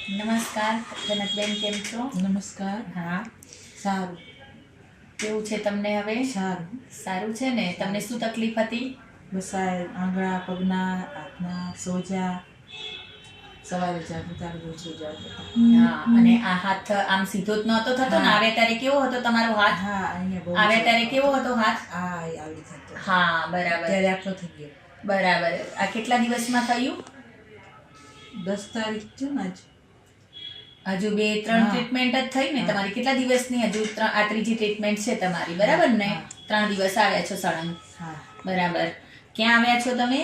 નમસ્કાર જનકબેન, કેમ છો? નમસ્કાર. હા, સારું. કેવું છે તમને હવે? સારું. સારું છે ને? તમને શું તકલીફ હતી? બસ આ આંગળા પગના હાથના સોજા સવારે જાગું ત્યારે બહુ સોજા હતા. હા, અને આ હાથ આમ સીધો જ નહોતો થતો ને? હા. આવે ત્યારે કેવો હતો તમારો હાથ? હા, અહીંયા બહુ આવે સોજા ત્યારે કેવો હતા. હતો હાથ? હા, એ આવી થતો. હા, બરાબર. ત્યારે આટલો થઈ ગયો. બરાબર. આ કેટલા દિવસમાં થયું? 10 તારીખ છે ને આજ. હજુ 2-3 હા. ટ્રીટમેન્ટ જ થઈ ને હા. તમારી? કેટલા દિવસની હજુ આ ત્રીજી ટ્રીટમેન્ટ છે તમારી, બરાબર ને? હા. 3 દિવસ આવ્યા છો સળંગ. હા. બરાબર. ક્યાં આવ્યા છો તમે?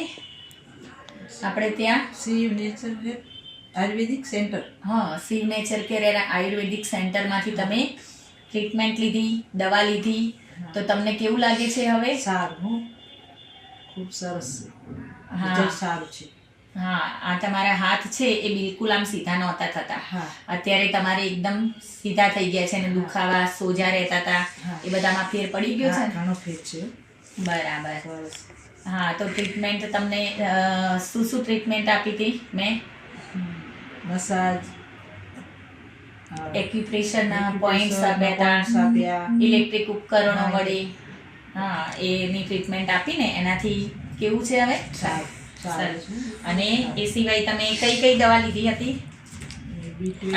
આપણે ત્યાં શિવ નેચર આયુર્વેદિક સેન્ટર. હા, શિવ નેચર કેર આયુર્વેદિક સેન્ટરમાંથી તમે ટ્રીટમેન્ટ લીધી, દવા લીધી. હા. તો તમને કેવું લાગે છે હવે? સારું હો. ખૂબ સરસ છે. હા. રિઝલ્ટ સારું છે. હા, આ તમારા હાથ છે એ બિલકુલ આમ સીધા નહોતા થતા. હા. અત્યારે તમારે એકદમ સીધા થઈ ગયા છે અને દુખાવા, સોજા રહેતા હતા, હા. એ બધામાં ફેર પડી ગયો છે હા, ને? ઘણો ફેર છે. બરાબર. સરસ. હા, તો ટ્રીટમેન્ટ તમને શું શું ટ્રીટમેન્ટ આપી હતી મેં? મસાજ, એક્યુપ્રેશરના પોઈન્ટ્સ આપ્યા હતા, ઇલેક્ટ્રિક ઉપકરણો વડે. હા, એની ટ્રીટમેન્ટ આપીને એનાથી કેવું છે હવે? સારું. સરસ. અને એ સિવાય તમે કઈ કઈ દવા લીધી હતી?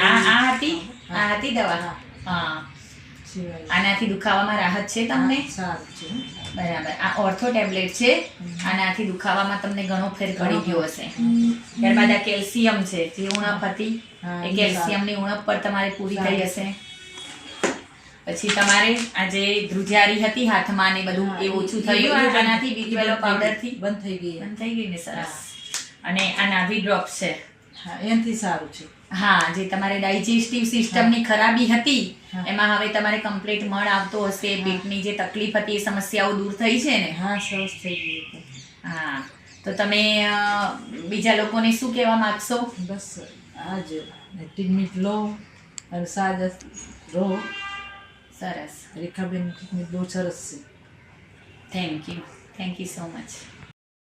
આ હતી દવા. હા. આનાથી દુખાવામાં રાહત છે તમને? સારું છે. બરાબર. આ ઓર્થો ટેબ્લેટ છે. આનાથી દુખાવામાં તમને ઘણો ફેર પડી ગયો હશે. ત્યારબાદ આ કેલ્શિયમ છે, જે ઉણપ હતી હા, એ કેલ્શિયમની ઉણપ પર તમારે પૂરી થઈ હશે. પછી તમારે આ જે ધ્રુજારી હતી હાથમાં ને બધું, એ ઓછું થયું આનાથી B12 પાવડરથી? બંધ થઈ ગઈ. બંધ થઈ ગઈ ને? સરસ. અને આ નાભી ડ્રોપ છે. હા, એનાથી સારું છે. હા, જે તમારે ડાયજેસ્ટિવ સિસ્ટમની ખરાબી હતી હા. એમાં હવે તમારે કમ્પ્લીટ મળ આવતો હશે, પેટની જે તકલીફ હતી એ સમસ્યાઓ દૂર થઈ છે ને? હા, સરસ થઈ ગયું. હા, તો તમે બીજા લોકોને શું કહેવા માંગશો? બસ આજ ટ્રીટમેન્ટ લો અને સાજા રહો. સરસ. રેખાબેન ટ્રીટમેન્ટ બહુ સરસ છે. Thank you so much.